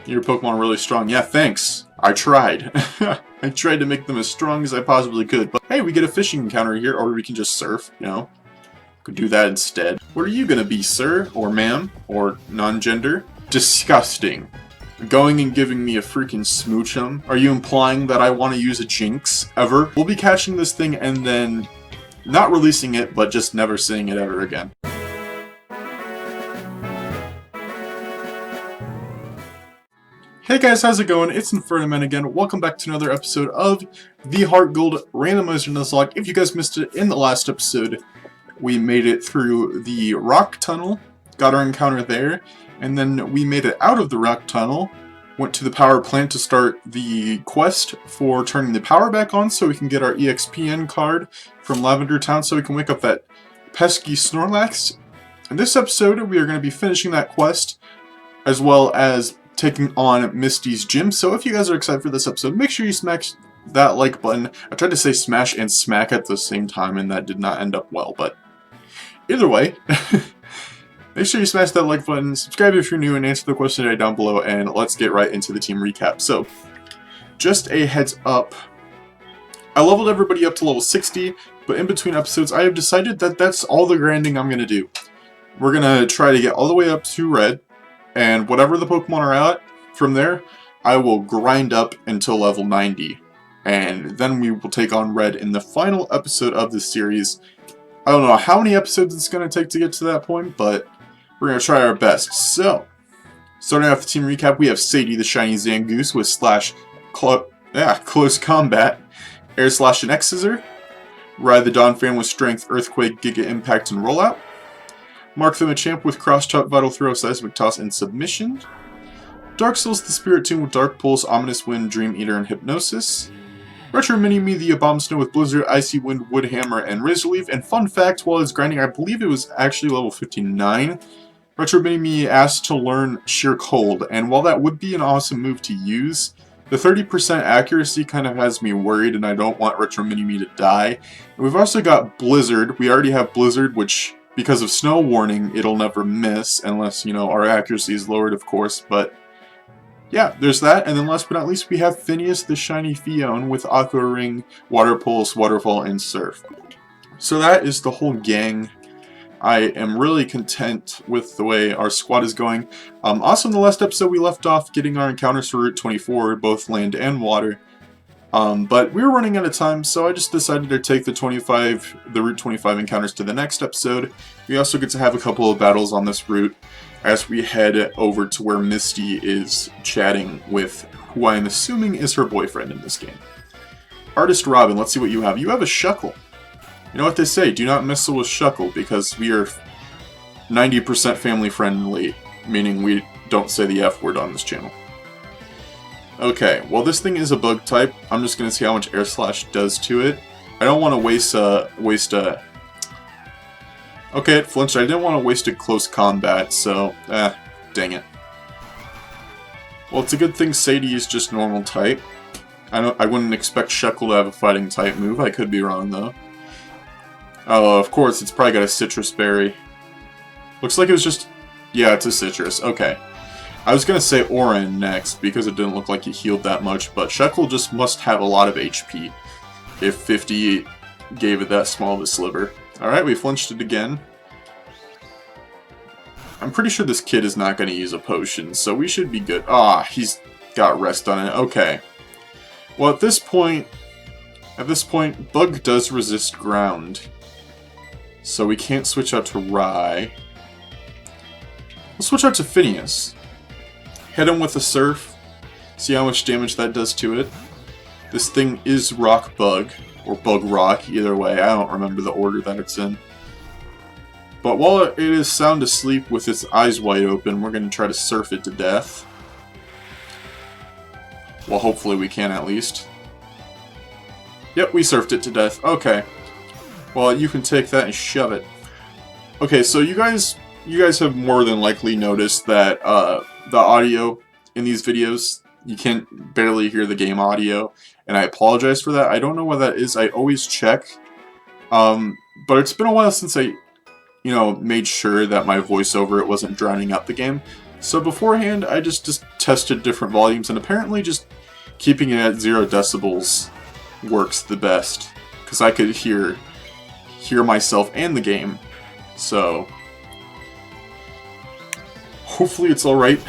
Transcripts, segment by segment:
Your Pokemon are really strong. Yeah, thanks. I tried. I tried to make them as strong as I possibly could. But hey, we get a fishing encounter here, or we can just surf, you know. Could do that instead. What are you gonna be, sir? Or ma'am? Or non-gender? Disgusting. Going and giving me a freaking smoochum? Are you implying that I want to use a Jinx? Ever? We'll be catching this thing and then not releasing it, but just never seeing it ever again. Hey guys, how's it going? It's Infernoman again. Welcome back to another episode of the HeartGold Randomizer Nuzlocke. If you guys missed it in the last episode, we made it through the rock tunnel, got our encounter there, and then we made it out of the rock tunnel, went to the power plant to start the quest for turning the power back on so we can get our EXPN card from Lavender Town so we can wake up that pesky Snorlax. In this episode, we are going to be finishing that quest, as well as taking on Misty's gym. So if you guys are excited for this episode, make sure you smash that like button. I tried to say smash and smack at the same time, and that did not end up well, but either way, make sure you smash that like button, subscribe if you're new, and answer the question today down below, and let's get right into the team recap. So, just a heads up, I leveled everybody up to level 60, but in between episodes, I have decided that that's all the grinding I'm going to do. We're going to try to get all the way up to Red, and whatever the Pokemon are at, from there, I will grind up until level 90. And then we will take on Red in the final episode of this series. I don't know how many episodes it's going to take to get to that point, but we're going to try our best. So, starting off the team recap, we have Sadie the Shiny Zangoose with Close Combat, Air Slash and X Scissor, Ride the Donphan with Strength, Earthquake, Giga Impact, and Rollout, Mark the Machamp with Cross Chop, Vital Throw, Seismic Toss, and Submission, Dark Souls the Spirit Tomb with Dark Pulse, Ominous Wind, Dream Eater, and Hypnosis, Retro Mini-Me the Abomasnow with Blizzard, Icy Wind, Wood Hammer, and Razor Leaf. And fun fact, while I was grinding, I believe it was actually level 59, Retro Mini-Me asked to learn Sheer Cold, and while that would be an awesome move to use, the 30% accuracy kind of has me worried, and I don't want Retro Mini-Me to die. And we've also got Blizzard. We already have Blizzard, which, because of Snow Warning, it'll never miss, unless, you know, our accuracy is lowered, of course, but yeah, there's that. And then last but not least, we have Phineas the Shiny Fion with Aqua Ring, Water Pulse, Waterfall, and Surf. So that is the whole gang. I am really content with the way our squad is going. Also in the last episode, we left off getting our encounters for Route 24, both land and water. But we were running out of time, so I just decided to take the Route 25 encounters to the next episode. We also get to have a couple of battles on this route as we head over to where Misty is chatting with who I am assuming is her boyfriend in this game. Artist Robin, let's see what you have. You have a Shuckle. You know what they say, do not mess with Shuckle, because we are 90% family friendly, meaning we don't say the F word on this channel. Okay, well this thing is a bug type. I'm just going to see how much Air Slash does to it. I don't want to waste a... Okay, it flinched. I didn't want to waste a close combat, so... dang it. Well, it's a good thing Sadie is just normal type. I wouldn't expect Shuckle to have a fighting type move. I could be wrong, though. Oh, of course, it's probably got a Citrus Berry. Looks like it was just... Yeah, it's a Citrus. Okay. I was going to say Oran next, because it didn't look like it healed that much, but Shuckle just must have a lot of HP, if 50 gave it that small of a sliver. Alright, we flinched it again. I'm pretty sure this kid is not going to use a potion, so we should be good. Ah, he's got rest on it. Okay. Well, at this point, Bug does resist ground, so we can't switch out to Rye. We'll switch out to Phineas. Hit him with a Surf, see how much damage that does to it. This thing is Rock Bug, or Bug Rock, either way, I don't remember the order that it's in. But while it is sound asleep with its eyes wide open, we're going to try to surf it to death. Well, hopefully we can at least. Yep, we surfed it to death. Okay. Well, you can take that and shove it. Okay, so you guys have more than likely noticed that the audio in these videos, you can barely hear the game audio, and I apologize for that. I don't know what that is. I always check, but it's been a while since I, made sure that my voiceover, it wasn't drowning out the game. So beforehand, I just tested different volumes, and apparently just keeping it at 0 decibels works the best, because I could hear myself and the game. So hopefully it's alright.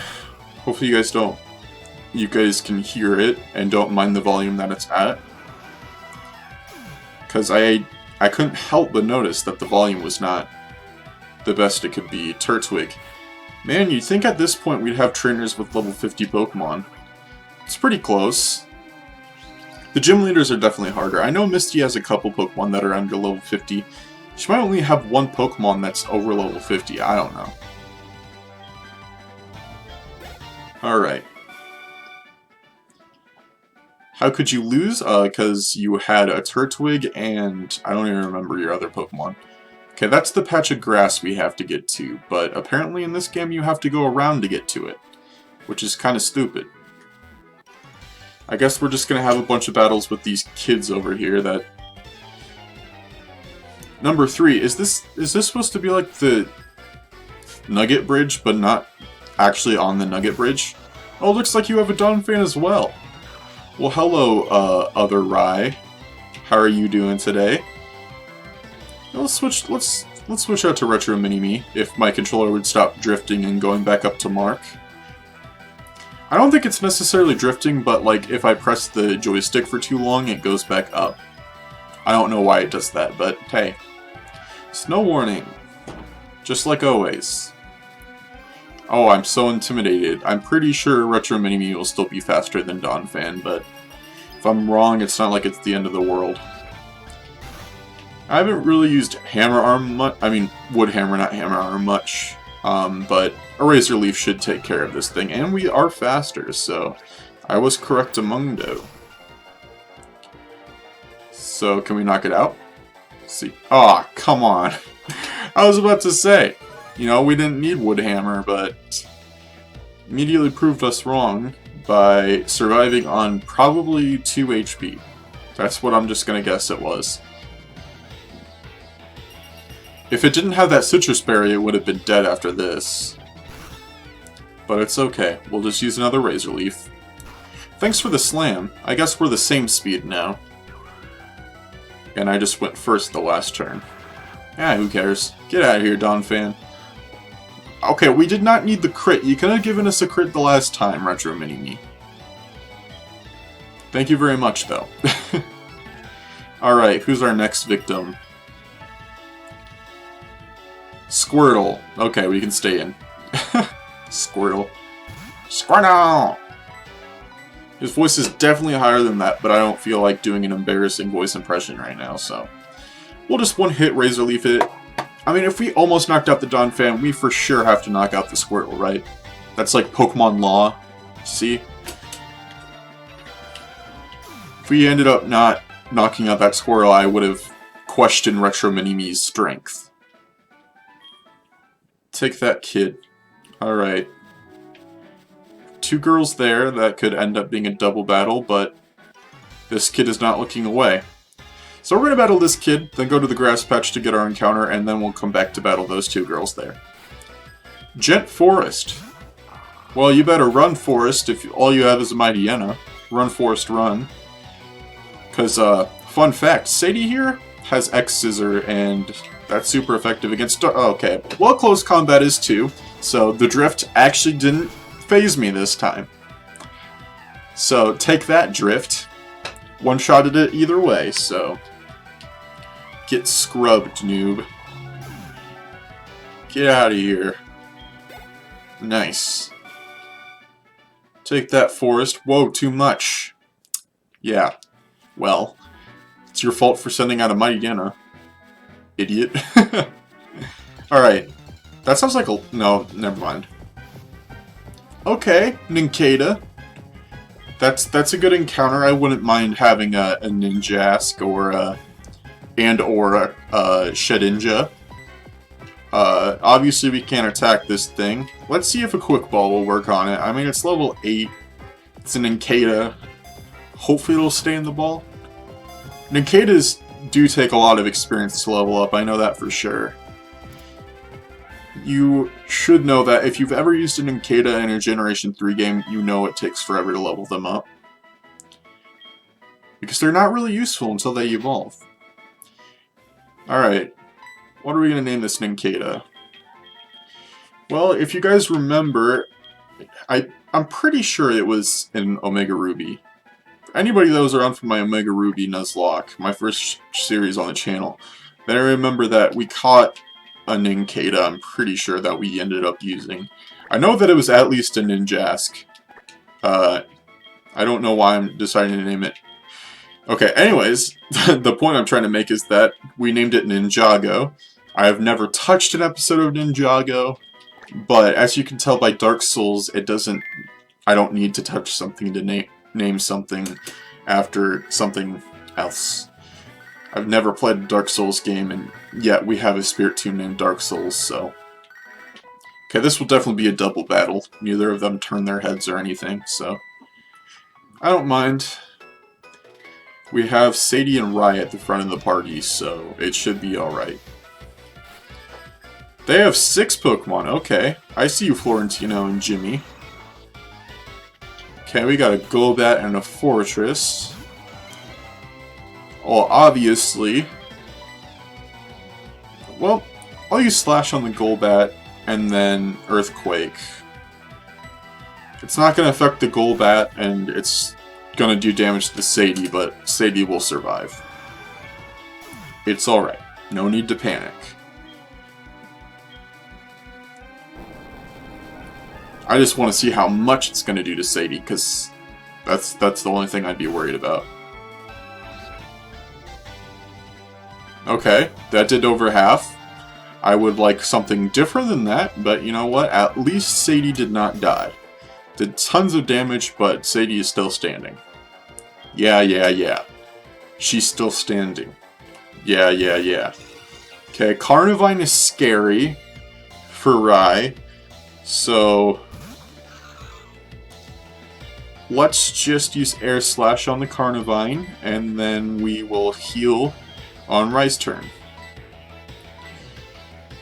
Hopefully you guys can hear it and don't mind the volume that it's at. Because I couldn't help but notice that the volume was not the best it could be. Turtwig. Man, you'd think at this point we'd have trainers with level 50 Pokemon. It's pretty close. The gym leaders are definitely harder. I know Misty has a couple Pokemon that are under level 50. She might only have one Pokemon that's over level 50. I don't know. Alright. How could you lose? Because you had a Turtwig and I don't even remember your other Pokemon. Okay, that's the patch of grass we have to get to, but apparently in this game you have to go around to get to it, which is kind of stupid. I guess we're just gonna have a bunch of battles with these kids over here that... Number 3, is this supposed to be like the Nugget Bridge, but not actually on the Nugget Bridge? Oh, looks like you have a Donphan as well. Well, hello, other Rye. How are you doing today? Let's switch out to Retro Mini-Me, if my controller would stop drifting and going back up to Mark. I don't think it's necessarily drifting, but like if I press the joystick for too long, it goes back up. I don't know why it does that, but hey. Snow warning. Just like always. Oh, I'm so intimidated. I'm pretty sure Retro Mini-Me will still be faster than Donphan, but if I'm wrong, it's not like it's the end of the world. I haven't really used Hammer Arm much. I mean, Wood Hammer, not Hammer Arm much. But Eraser Leaf should take care of this thing, and we are faster, so I was correct amundo. So, can we knock it out? Let's see. Aw, oh, come on. I was about to say, you know, we didn't need Wood Hammer, but immediately proved us wrong by surviving on probably 2 HP. That's what I'm just gonna guess it was. If it didn't have that citrus berry, it would have been dead after this. But it's okay. We'll just use another Razor Leaf. Thanks for the slam. I guess we're the same speed now. And I just went first the last turn. Ah, who cares? Get out of here, Donphan. Okay, we did not need the crit. You could have given us a crit the last time, Retro Mini-Me. Thank you very much, though. Alright, who's our next victim? Squirtle. Okay, we can stay in. Squirtle. Squirtle! His voice is definitely higher than that, but I don't feel like doing an embarrassing voice impression right now, so... We'll just one-hit Razor Leaf it. I mean, if we almost knocked out the Donphan, we for sure have to knock out the Squirtle, right? That's like Pokemon law. See? If we ended up not knocking out that Squirtle, I would have questioned Retro Mini-Me's strength. Take that, kid. Alright. 2 girls there, that could end up being a double battle, but this kid is not looking away. So we're going to battle this kid, then go to the grass patch to get our encounter, and then we'll come back to battle those 2 girls there. Gent Forest. Well, you better run, Forest, if all you have is a Mightyena. Run, Forest, run. Because, fun fact, Sadie here has X-Scissor, and that's super effective against... Oh, okay, well, close combat is too, so the drift actually didn't phase me this time. So, take that, drift. One-shotted it either way, so... Get scrubbed, noob. Get out of here. Nice. Take that, Forest. Whoa, too much. Yeah. Well, it's your fault for sending out a Mightyena. Idiot. Alright. That sounds like a... No, never mind. Okay, Nincada. That's a good encounter. I wouldn't mind having a Ninjask or a Shedinja. Obviously we can't attack this thing. Let's see if a Quick Ball will work on it. I mean, it's level 8. It's an Nincada. Hopefully it'll stay in the ball. Nincadas do take a lot of experience to level up, I know that for sure. you should know that if you've ever used an Nincada in a Generation 3 game, you know it takes forever to level them up. Because they're not really useful until they evolve. Alright, what are we going to name this Nincada? Well, if you guys remember, I'm pretty sure it was in Omega Ruby. Anybody that was around for my Omega Ruby Nuzlocke, my first series on the channel, then I remember that we caught a Nincada, I'm pretty sure, that we ended up using. I know that it was at least a Ninjask. I don't know why I'm deciding to name it. Okay, anyways, the point I'm trying to make is that we named it Ninjago. I have never touched an episode of Ninjago, but as you can tell by Dark Souls, it doesn't... I don't need to touch something to name something after something else. I've never played a Dark Souls game, and yet we have a spirit team named Dark Souls, so... Okay, this will definitely be a double battle. Neither of them turn their heads or anything, so... I don't mind. We have Sadie and Rai at the front of the party, so it should be alright. They have 6 Pokemon, okay. I see you, Florentino and Gimme. Okay, we got a Golbat and a Fortress. Well, obviously... Well, I'll use Slash on the Golbat, and then Earthquake. It's not going to affect the Golbat, and it's going to do damage to Sadie, but Sadie will survive. It's alright. No need to panic. I just want to see how much it's going to do to Sadie, because that's the only thing I'd be worried about. Okay, that did over half. I would like something different than that, but you know what? At least Sadie did not die. Did tons of damage, but Sadie is still standing. Yeah. She's still standing. Yeah. Okay, Carnivine is scary for Rai, so... Let's just use Air Slash on the Carnivine, and then we will heal on Rai's turn.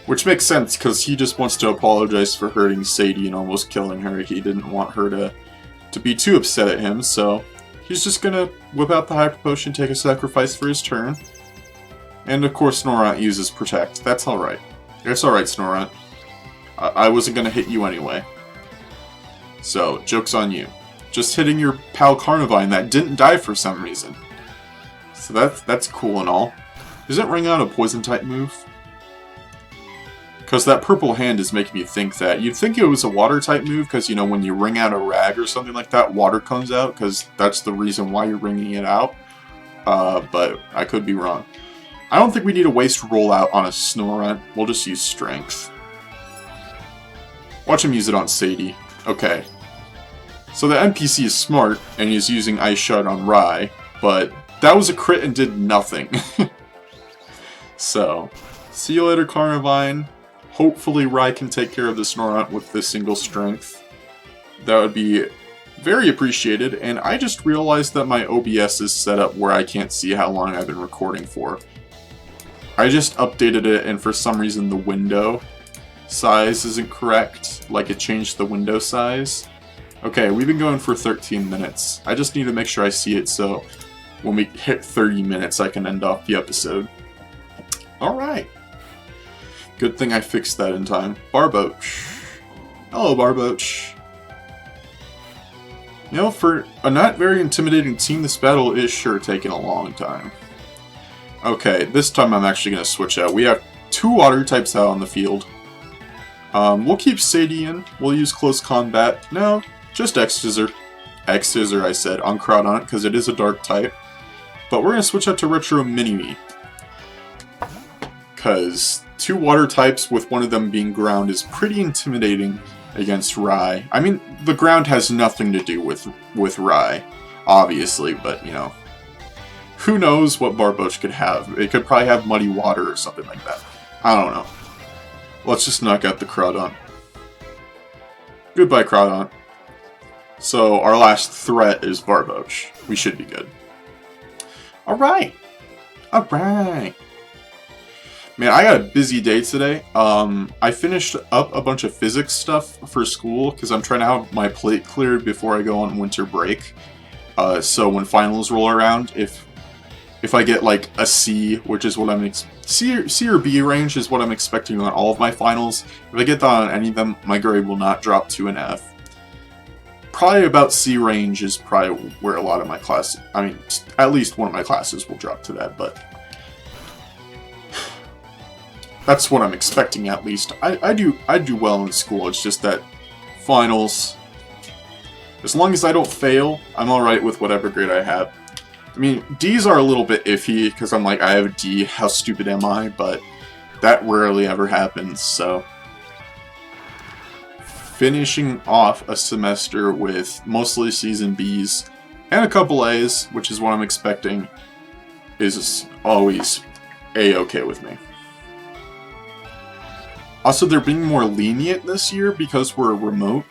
Which makes sense, because he just wants to apologize for hurting Sadie and almost killing her. He didn't want her to be too upset at him, so he's just gonna whip out the Hyper Potion, take a sacrifice for his turn. And of course Snorunt uses Protect. That's alright. It's alright, Snorunt. I wasn't gonna hit you anyway. So, joke's on you. Just hitting your pal Carnivine that didn't die for some reason. So that's cool and all. Isn't Ring Out a Poison-type move? Because that purple hand is making me think that. You'd think it was a Water-type move, because, you know, when you ring out a rag or something like that, water comes out, because that's the reason why you're ringing it out. But I could be wrong. I don't think we need to waste Rollout on a Snorunt. We'll just use Strength. Watch him use it on Sadie. Okay. So the NPC is smart, and he's using Ice Shot on Rai, but that was a crit and did nothing. So, see you later, Carnivine. Hopefully Rai can take care of the Snorunt with this single Strength. That would be very appreciated, and I just realized that my OBS is set up where I can't see how long I've been recording for. I just updated it, and for some reason the window size isn't correct. Like, it changed the window size. Okay, we've been going for 13 minutes. I just need to make sure I see it so when we hit 30 minutes I can end off the episode. Alright. Good thing I fixed that in time. Barboach. Hello, Barboach. You know, for a not very intimidating team, this battle is sure taking a long time. Okay, this time I'm actually going to switch out. We have 2 water types out on the field. We'll keep Sadie in. We'll use Close Combat. No, just X-Scissor. X-Scissor, I said, on Crawdaunt, because it is a dark type. But we're going to switch out to Retro Mini-Me. Because 2 water types with one of them being ground is pretty intimidating against Rai. I mean, the ground has nothing to do with Rai, obviously, but, you know. Who knows what Barboach could have? It could probably have Muddy Water or something like that. I don't know. Let's just knock out the Crawdaunt. Goodbye, Crawdaunt. So, our last threat is Barboach. We should be good. Alright! Alright! Man, I got a busy day today. I finished up a bunch of physics stuff for school because I'm trying to have my plate cleared before I go on winter break. So when finals roll around, if I get like a C, which is what I'm C or B range is what I'm expecting on all of my finals. If I get that on any of them, my grade will not drop to an F. Probably about C range is probably where a lot of my classes, I mean, at least one of my classes will drop to that, but that's what I'm expecting at least. I do well in school, it's just that finals, as long as I don't fail, I'm alright with whatever grade I have. I mean, D's are a little bit iffy, because I'm like, I have a D, how stupid am I? But that rarely ever happens, so. Finishing off a semester with mostly C's and B's, and a couple A's, which is what I'm expecting, is always A-okay with me. Also, they're being more lenient this year because we're remote,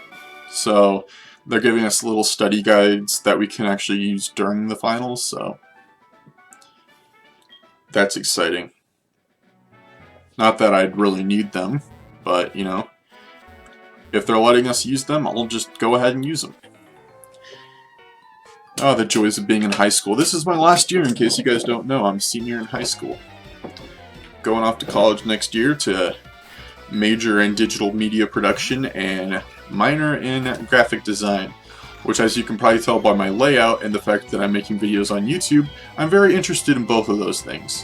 so they're giving us little study guides that we can actually use during the finals, so that's exciting. Not that I'd really need them, but, you know, if they're letting us use them, I'll just go ahead and use them. Oh, the joys of being in high school. This is my last year, in case you guys don't know. I'm a senior in high school. Going off to college next year to major in digital media production and minor in graphic design, which, as you can probably tell by my layout and the fact that I'm making videos on YouTube, I'm very interested in both of those things.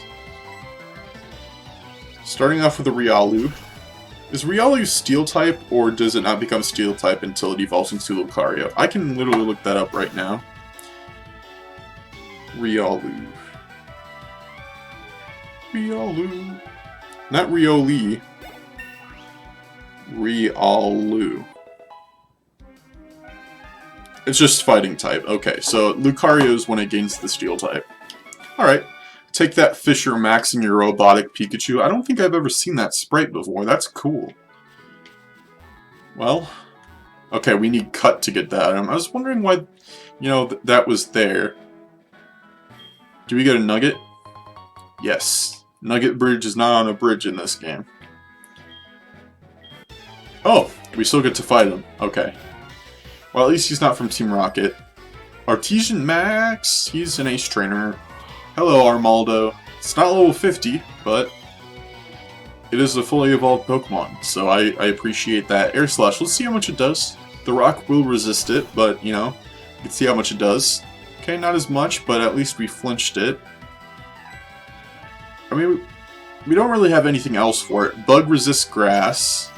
Starting off with a Riolu. Is Riolu Steel type, or does it not become Steel type until it evolves into Lucario? I can literally look that up right now. Riolu. Riolu. Not Rioli. Riolu. It's just fighting type. Okay, so Lucario is when it gains the Steel type. Alright. Take that Fisher Max in your robotic Pikachu. I don't think I've ever seen that sprite before. That's cool. Well, okay, we need Cut to get that. I was wondering why, you know, that was there. Do we get a Nugget? Yes. Nugget Bridge is not on a bridge in this game. Oh, we still get to fight him. Okay. Well, at least he's not from Team Rocket. Artesian Max, he's an ace trainer. Hello, Armaldo. It's not level 50, but it is a fully evolved Pokemon, so I appreciate that. Air Slash, let's see how much it does. The rock will resist it, but, you know, you can see how much it does. Okay, not as much, but at least we flinched it. I mean, we don't really have anything else for it. Bug resists grass.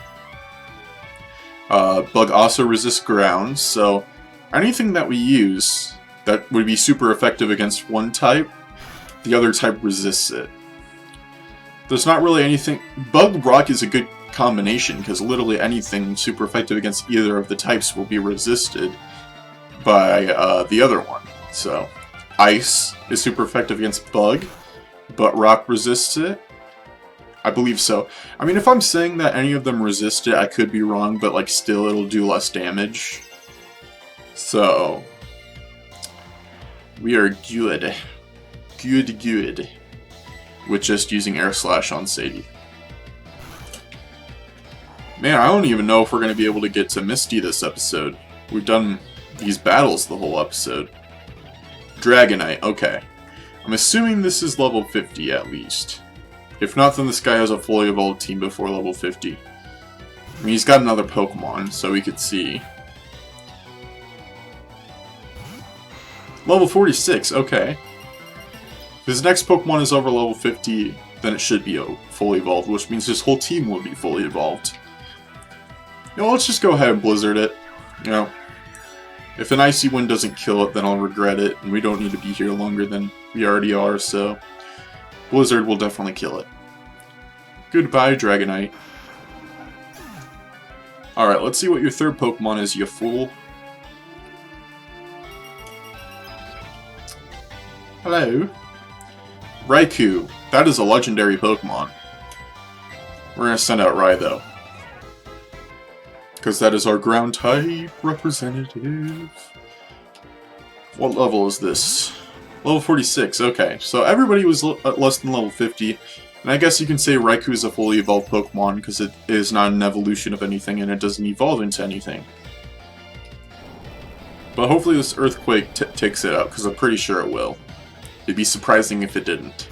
Bug also resists ground, so anything that we use that would be super effective against one type, the other type resists it. There's not really anything... Bug Rock is a good combination, because literally anything super effective against either of the types will be resisted by the other one. So, Ice is super effective against Bug, but Rock resists it. I believe so. I mean, if I'm saying that any of them resist it, I could be wrong, but like still it'll do less damage. So, we are good. Good. With just using Air Slash on Sadie. Man, I don't even know if we're going to be able to get to Misty this episode. We've done these battles the whole episode. Dragonite, okay. I'm assuming this is level 50 at least. If not, then this guy has a fully evolved team before level 50. I mean, he's got another Pokemon, so we could see. Level 46, okay. If his next Pokemon is over level 50, then it should be fully evolved, which means his whole team will be fully evolved. You know, let's just go ahead and Blizzard it. You know, if an Icy Wind doesn't kill it, then I'll regret it, and we don't need to be here longer than we already are, so Blizzard will definitely kill it. Goodbye, Dragonite. Alright, let's see what your third Pokemon is, you fool. Hello. Raikou. That is a legendary Pokemon. We're gonna send out Raikou, because that is our ground type representative. What level is this? Level 46, okay. So everybody was less than level 50. And I guess you can say Raikou is a fully evolved Pokemon because it is not an evolution of anything and it doesn't evolve into anything. But hopefully this Earthquake takes it out, because I'm pretty sure it will. It'd be surprising if it didn't.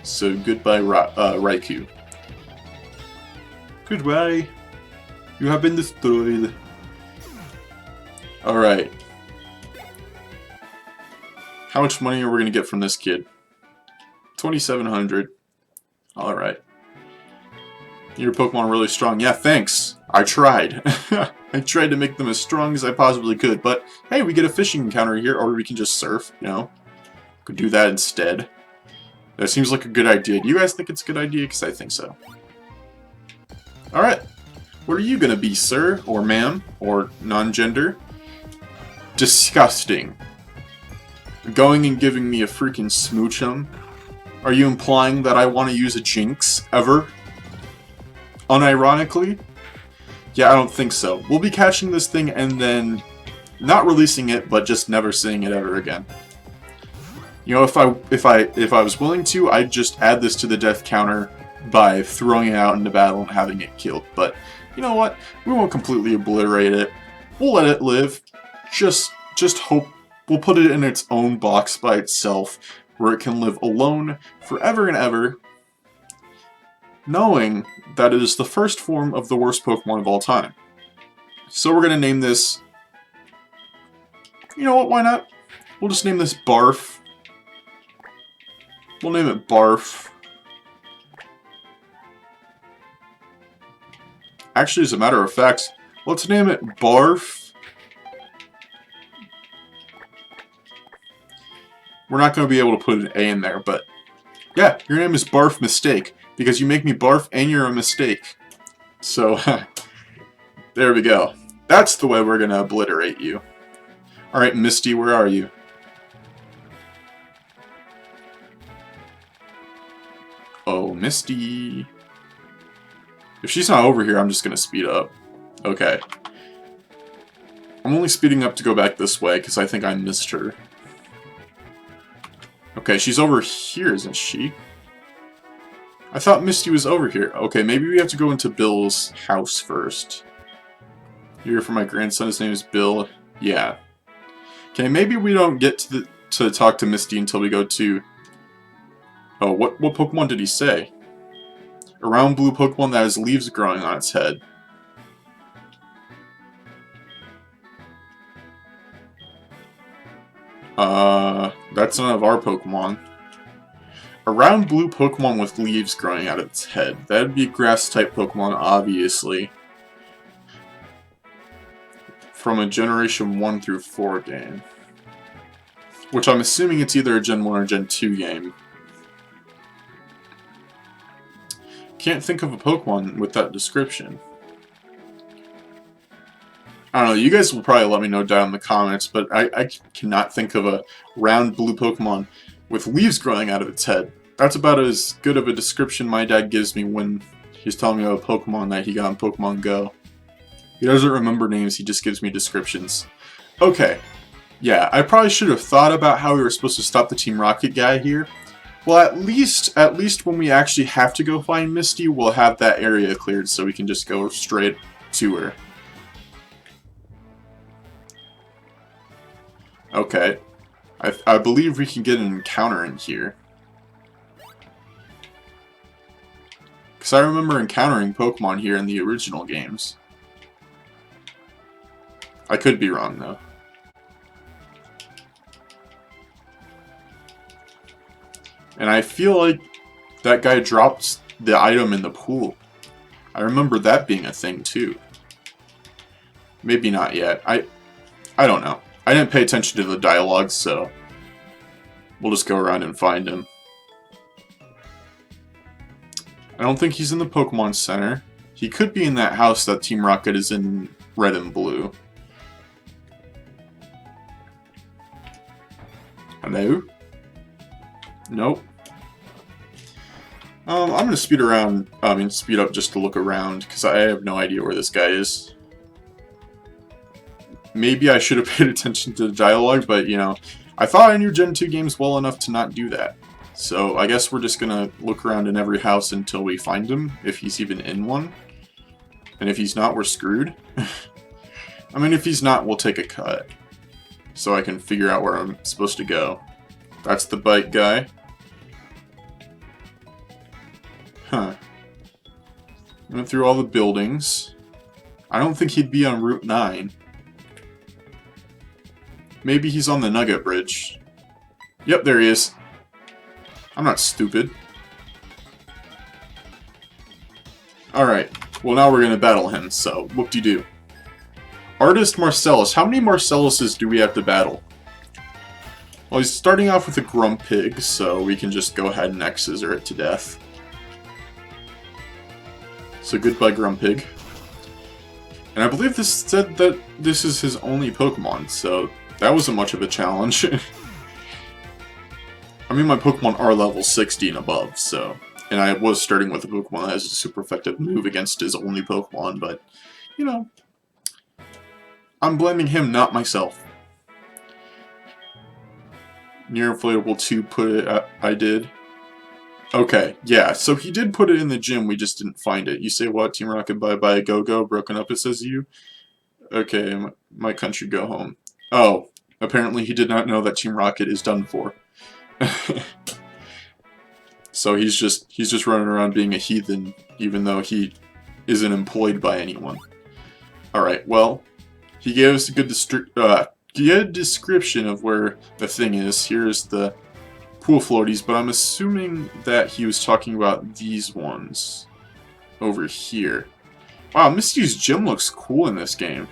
So goodbye, Raikou. Goodbye. You have been destroyed. Alright. How much money are we going to get from this kid? 2,700. Alright. Your Pokemon are really strong. Yeah, thanks. I tried. I tried to make them as strong as I possibly could, but hey, we get a fishing encounter here, or we can just surf, you know? Could do that instead. That seems like a good idea. Do you guys think it's a good idea? Because I think so. Alright. What are you gonna be, sir? Or ma'am? Or non-gender? Disgusting. Going and giving me a freaking smoochum? Are you implying that I want to use a Jinx, ever? Unironically? Yeah, I don't think so. We'll be catching this thing and then not releasing it, but just never seeing it ever again. You know, if I was willing to, I'd just add this to the death counter by throwing it out into battle and having it killed. But you know what? We won't completely obliterate it. We'll let it live. Just hope we'll put it in its own box by itself, where it can live alone forever and ever, knowing that it is the first form of the worst Pokemon of all time. So we're going to name this... You know what, why not? We'll just name this Barf. We'll name it Barf. Actually, as a matter of fact, let's name it Barf. We're not going to be able to put an A in there, but... Yeah, your name is Barf Mistake. Because you make me barf and you're a mistake. So, there we go. That's the way we're gonna obliterate you. Alright, Misty, where are you? Oh, Misty. If she's not over here, I'm just gonna speed up. Okay. I'm only speeding up to go back this way, because I think I missed her. Okay, she's over here, isn't she? I thought Misty was over here. Okay, maybe we have to go into Bill's house first. Here for my grandson, his name is Bill. Yeah. Okay, maybe we don't get to talk to Misty until we go to... Oh, what Pokemon did he say? A round blue Pokemon that has leaves growing on its head. That's none of our Pokemon. A round blue Pokemon with leaves growing out of its head. That'd be a grass-type Pokemon, obviously. From a Generation 1 through 4 game. Which I'm assuming it's either a Gen 1 or Gen 2 game. Can't think of a Pokemon with that description. I don't know, you guys will probably let me know down in the comments, but I cannot think of a round blue Pokemon with leaves growing out of its head. That's about as good of a description my dad gives me when he's telling me about a Pokemon that he got in Pokemon Go. He doesn't remember names, he just gives me descriptions. Okay. Yeah, I probably should have thought about how we were supposed to stop the Team Rocket guy here. Well, at least when we actually have to go find Misty, we'll have that area cleared so we can just go straight to her. Okay. I believe we can get an encounter in here. Because I remember encountering Pokemon here in the original games. I could be wrong, though. And I feel like that guy dropped the item in the pool. I remember that being a thing, too. Maybe not yet. I don't know. I didn't pay attention to the dialogue, so we'll just go around and find him. I don't think he's in the Pokemon Center. He could be in that house that Team Rocket is in red and blue. Hello? Nope. I'm gonna speed up just to look around, because I have no idea where this guy is. Maybe I should have paid attention to the dialogue, but, you know, I thought I knew Gen 2 games well enough to not do that. So I guess we're just gonna look around in every house until we find him, if he's even in one. And if he's not, we're screwed. I mean, if he's not, we'll take a cut. So I can figure out where I'm supposed to go. That's the bike guy. Huh. Went through all the buildings. I don't think he'd be on Route 9. Maybe he's on the Nugget Bridge. Yep, there he is. I'm not stupid. Alright, well now we're gonna battle him, so whoop-de-doo. Artist Marcellus. How many Marcelluses do we have to battle? Well, he's starting off with a Grumpig, so we can just go ahead and X-scissor it to death. So goodbye, Grumpig. And I believe this said that this is his only Pokemon, so that wasn't much of a challenge. I mean, my Pokemon are level 60 and above, so... And I was starting with a Pokemon that has a super effective move against his only Pokemon, but, you know... I'm blaming him, not myself. Near Inflatable 2 put it... I did. Okay, yeah, so he did put it in the gym, we just didn't find it. You say what? Team Rocket bye-bye, go-go, broken up, it says you? Okay, my country go home. Oh, apparently he did not know that Team Rocket is done for. So he's just running around being a heathen, even though he isn't employed by anyone. Alright, well, he gave us a good description of where the thing is. Here's the pool floaties, but I'm assuming that he was talking about these ones over here. Wow, Misty's gym looks cool in this game.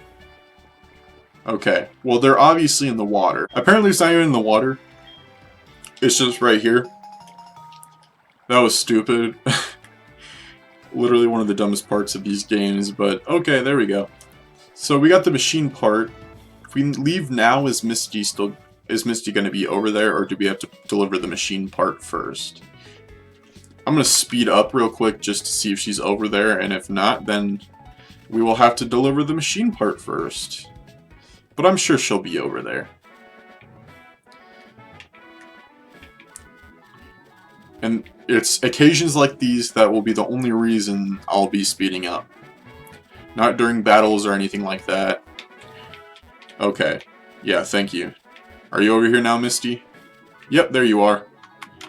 Okay, well they're obviously in the water. Apparently it's not even in the water. It's just right here. That was stupid. Literally one of the dumbest parts of these games, but okay, there we go. So we got the machine part. If we leave now, is Misty going to be over there, or do we have to deliver the machine part first? I'm going to speed up real quick just to see if she's over there, and if not, then we will have to deliver the machine part first. But I'm sure she'll be over there. And it's occasions like these that will be the only reason I'll be speeding up. Not during battles or anything like that. Okay. Yeah, thank you. Are you over here now, Misty? Yep, there you are.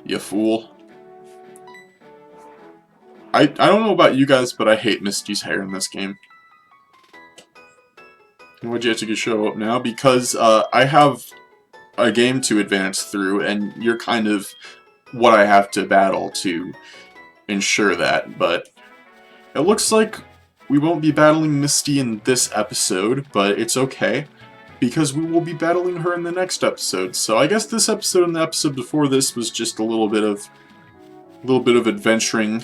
You fool. I don't know about you guys, but I hate Misty's hair in this game. Why'd you have to show up now? Because I have a game to advance through, and you're kind of what I have to battle to ensure that, but it looks like we won't be battling Misty in this episode, but it's okay, because we will be battling her in the next episode. So I guess this episode and the episode before this was just a little bit of adventuring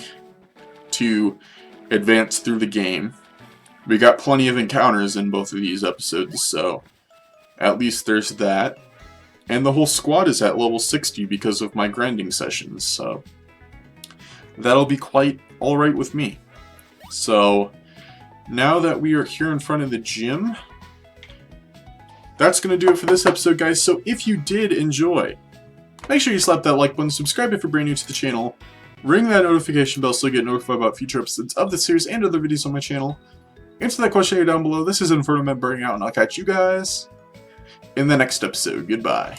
to advance through the game. We got plenty of encounters in both of these episodes, so at least there's that. And the whole squad is at level 60 because of my grinding sessions, so that'll be quite alright with me. So, now that we are here in front of the gym, that's going to do it for this episode, guys. So if you did enjoy, make sure you slap that like button, subscribe if you're brand new to the channel, ring that notification bell so you get notified about future episodes of the series and other videos on my channel. Answer that question down below. This is Inferno Man burning out, and I'll catch you guys in the next episode. Goodbye.